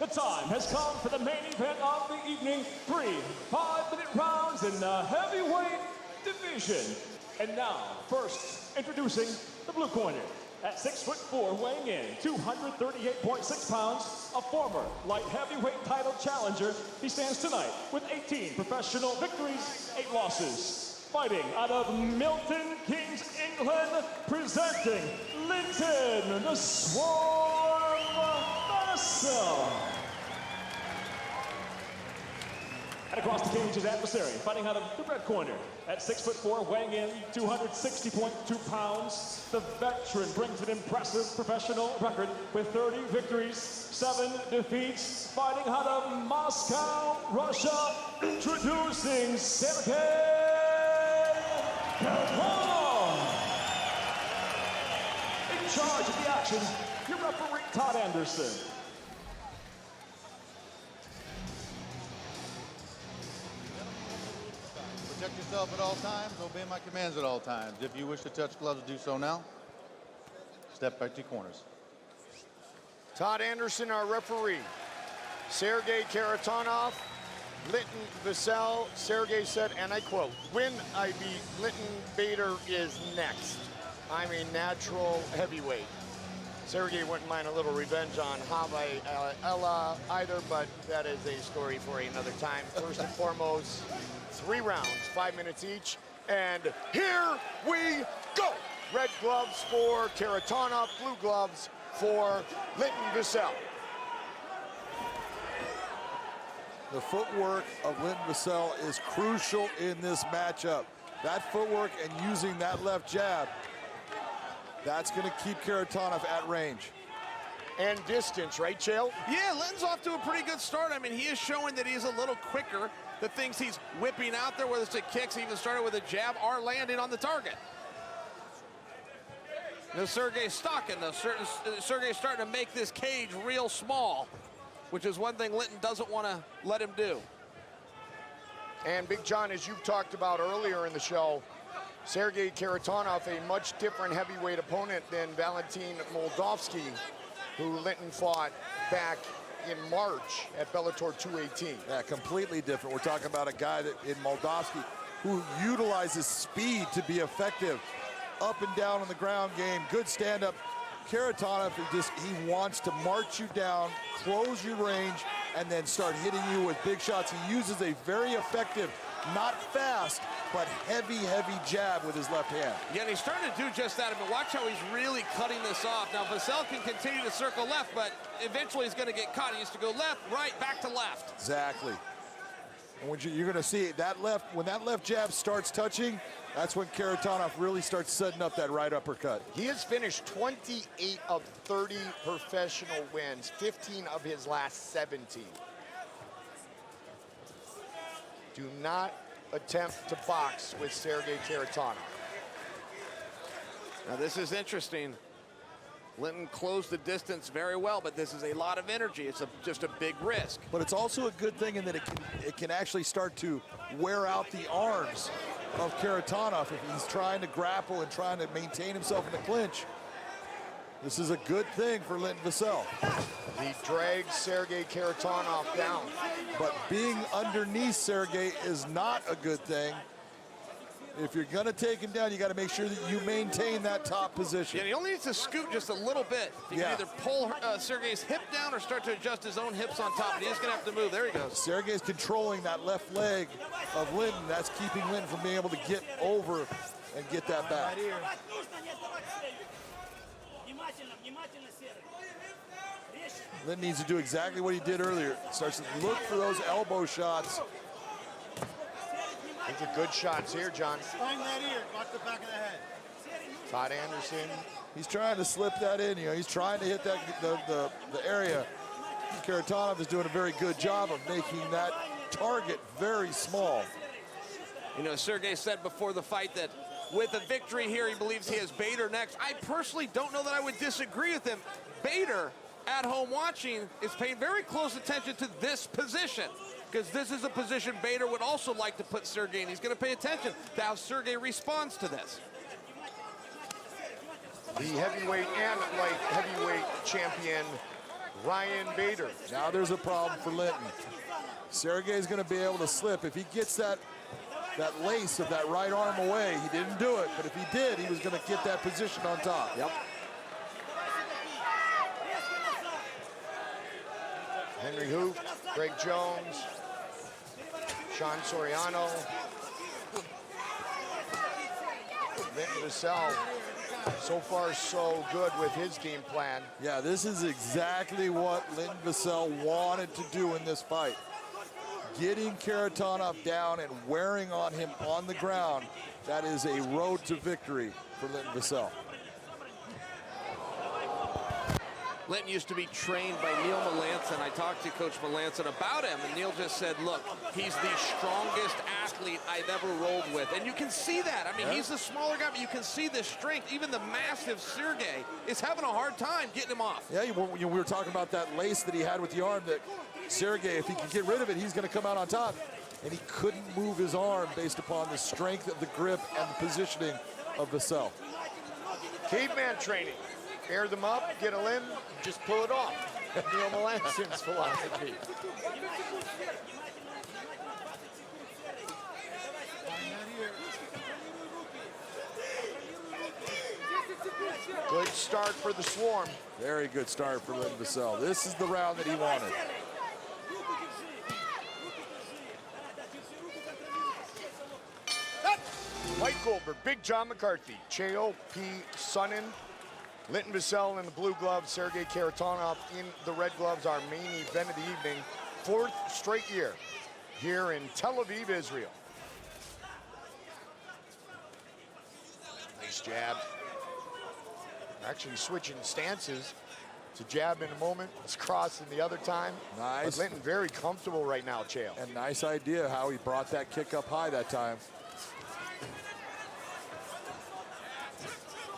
the time has come for the main event of the evening. 3 5-minute rounds in the heavyweight division. And now, first, introducing the blue corner. At 6'4", weighing in 238.6 pounds, a former light heavyweight title challenger, he stands tonight with 18 professional victories, 8 losses. Fighting out of Milton Keynes, England, presenting Linton the Swarm Vassell. And across the cage, his adversary, fighting out of the red corner. At 6'4", weighing in 260.2 pounds, the veteran brings an impressive professional record with 30 victories, 7 defeats, fighting out of Moscow, Russia, introducing Sergei Karitonov. In charge of the action, your referee, Todd Anderson. Protect yourself at all times, obey my commands at all times. If you wish to touch gloves, do so now. Step back to your corners. Todd Anderson, our referee. Sergei Karitonov, Linton Vassell. Sergei said, and I quote, "When I beat Linton, Bader is next. I'm a natural heavyweight." Sergei wouldn't mind a little revenge on 𝗘𝗨𝗥𝗢𝗘 either, but that is a story for another time. First and foremost, 3 rounds, 5 minutes each, and here we go. Red gloves for Kharitonov, blue gloves for Linton Vassell. The footwork of Linton Vassell is crucial in this matchup. That footwork and using that left jab, that's going to keep Kharitonov at range. And distance, right, Chael? Yeah, Linton's off to a pretty good start. I mean, he is showing that he's a little quicker. The things he's whipping out there, whether it's the kicks, even started with a jab, are landing on the target. Now, Sergei's stalking, though. Sergei's starting to make this cage real small, which is one thing Linton doesn't want to let him do. And Big John, as you've talked about earlier in the show, Sergei Karitonov, a much different heavyweight opponent than Valentin Moldavsky, who Linton fought back in March at Bellator 218. Yeah, completely different. We're talking about a guy that in Moldavsky who utilizes speed to be effective. Up and down on the ground game, good stand-up. Kharitonov, he wants to march you down, close your range, and then start hitting you with big shots. He uses a very effective, not fast, but heavy jab with his left hand. Yeah, and he's starting to do just that. I mean, watch how he's really cutting this off. Now, Vassell can continue to circle left, but eventually he's going to get caught. He used to go left, right, back to left. Exactly. And when you're going to see that left, when that left jab starts touching, that's when Kharitonov really starts setting up that right uppercut. He has finished 28 of 30 professional wins, 15 of his last 17. Do not attempt to box with Sergei Karitonov. Now, this is interesting. Linton closed the distance very well, but this is a lot of energy. It's just a big risk. But it's also a good thing in that it can actually start to wear out the arms of Kharitonov if he's trying to grapple and trying to maintain himself in the clinch. This is a good thing for Linton Vassell. He drags Sergei Karitonov down. But being underneath Sergei is not a good thing. If you're gonna take him down, you gotta make sure that you maintain that top position. Yeah, he only needs to scoot just a little bit. He can either pull Sergei's hip down or start to adjust his own hips on top. And he's gonna have to move. There he goes. Sergei's controlling that left leg of Linton. That's keeping Linton from being able to get over and get that back. Linton needs to do exactly what he did earlier. Starts to look for those elbow shots. These are good shots here, John. Bang that ear, watch the back of the head. Todd Anderson. He's trying to slip that in, he's trying to hit that the area. Kharitonov is doing a very good job of making that target very small. You know, Sergei said before the fight that with a victory here, he believes he has Bader next. I personally don't know that I would disagree with him. Bader, at home watching, is paying very close attention to this position, because this is a position Bader would also like to put Sergei in. He's going to pay attention to how Sergei responds to this. The heavyweight and light heavyweight champion Ryan Bader. Now there's a problem for Linton. Sergei's going to be able to slip. If he gets that lace of that right arm away, he didn't do it, but if he did, he was going to get that position on top. Yep. Henry Hoof, Greg Jones, Sean Soriano, Linton Vassell. So far, so good with his game plan. Yeah, this is exactly what Linton Vassell wanted to do in this fight. Getting Kharitonov down and wearing on him on the ground, that is a road to victory for Linton Vassell. Linton used to be trained by Neil Melanson. I talked to Coach Melanson about him, and Neil just said, look, he's the strongest athlete I've ever rolled with. And you can see that. I mean, he's the smaller guy, but you can see the strength. Even the massive Sergei is having a hard time getting him off. Yeah, we were talking about that lace that he had with the arm, that Sergei, if he can get rid of it, he's going to come out on top. And he couldn't move his arm based upon the strength of the grip and the positioning of Vassell. Caveman training. Air them up, get a limb, just pull it off. Neil Melanson's philosophy. Good start for the Swarm. Very good start for Linton Vassell. This is the round that he wanted. Mike Goldberg, Big John McCarthy, 𝗟𝗘𝗥𝗢𝗣𝗘, Linton Vassell in the blue gloves, Sergei Karitonov in the red gloves, our main event of the evening. 4th straight year here in Tel Aviv, Israel. Nice jab. Actually switching stances to jab in a moment. It's crossing the other time. Nice. But Linton very comfortable right now, 𝗟𝗘. And nice idea how he brought that kick up high that time.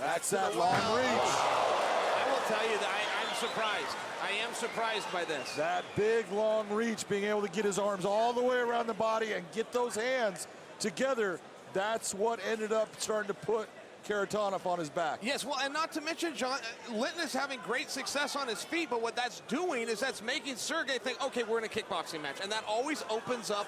That's that long reach. I will tell you that I'm surprised. I am surprised by this. That big, long reach, being able to get his arms all the way around the body and get those hands together, that's what ended up starting to put Kharitonov on his back. Yes, well, and not to mention, John, Linton is having great success on his feet, but what that's doing is that's making Sergei think, okay, we're in a kickboxing match, and that always opens up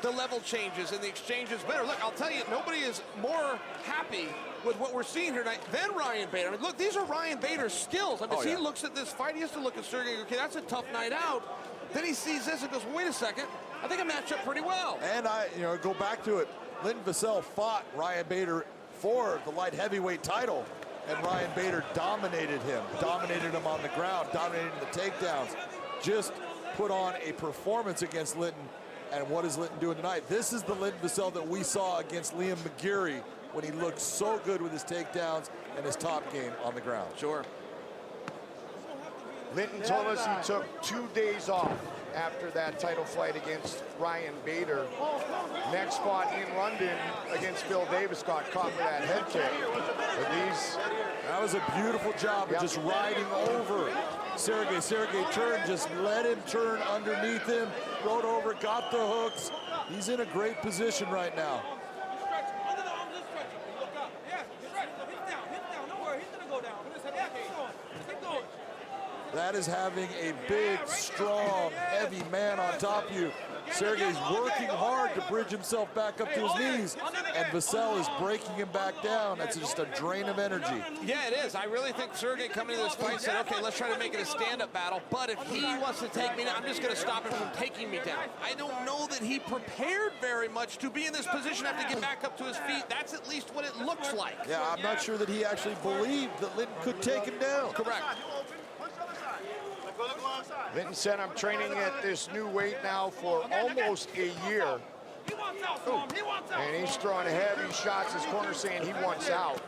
the level changes and the exchange is better. Look, I'll tell you, nobody is more happy with what we're seeing here tonight than Ryan Bader. I mean, look, these are Ryan Bader's skills. I mean, he looks at this fight, he has to look at Sergei, okay, that's a tough night out. Then he sees this and goes, wait a second, I think I match up pretty well. And go back to it. Linton Vassell fought Ryan Bader for the light heavyweight title, and Ryan Bader dominated him on the ground, dominated the takedowns, just put on a performance against Linton. And what is Linton doing tonight? This is the Linton Vassell that we saw against Liam McGeary when he looked so good with his takedowns and his top game on the ground. Sure. Linton told us he took 2 days off after that title fight against Ryan Bader. Next fought in London against Bill Davis, got caught with that head kick. That was a beautiful job of just riding over Sergei. Sergei turned, just let him turn underneath him, rode over, got the hooks. He's in a great position right now. That is having a big, strong, heavy man on top of you. Sergei's working hard to bridge himself back up to his knees, and Vassell is breaking him back down. That's just a drain of energy. Yeah, it is. I really think Sergei coming into this fight said, okay, let's try to make it a stand-up battle, but if he wants to take me down, I'm just going to stop him from taking me down. I don't know that he prepared very much to be in this position, have to get back up to his feet. That's at least what it looks like. Yeah, I'm not sure that he actually believed that Linton could take him down. Correct. Linton said, I'm training at this new weight now for almost a year. And he's throwing heavy shots. His corner saying he wants out.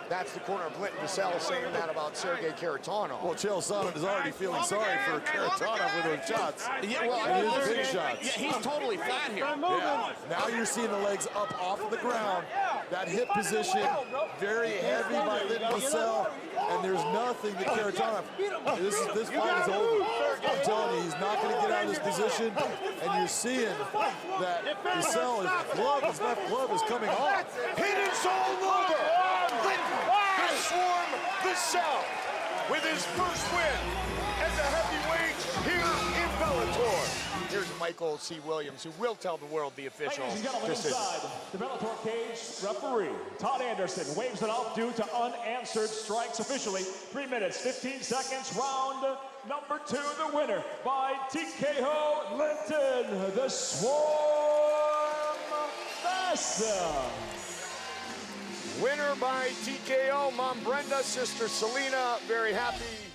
That's the corner of Linton Vassell saying that about Sergei Karitonov. Well, Chael Sonnen is already feeling sorry for Kharitonov with those shots. Yeah, well, and his big shots. Yeah, he's totally flat here. Yeah. Now you're seeing the legs up off of the ground. That hip position, very heavy by Linton Vassell. And there's nothing that Kharitonov, this fight is over. I'm telling you, he's not going to get out of this position. And you're seeing that Vassell, his left glove is coming off. It is all over. Linton, the Swarm Vassell, with his first win as a heavyweight Michael C. Williams, who will tell the world the official Ladies and gentlemen, decision. inside the Bellator cage, referee Todd Anderson waves it off due to unanswered strikes officially. 3 minutes, 15 seconds, round number 2, the winner by TKO, Linton the Swarm Vassell. Winner by TKO, Mom Brenda, sister Selena, very happy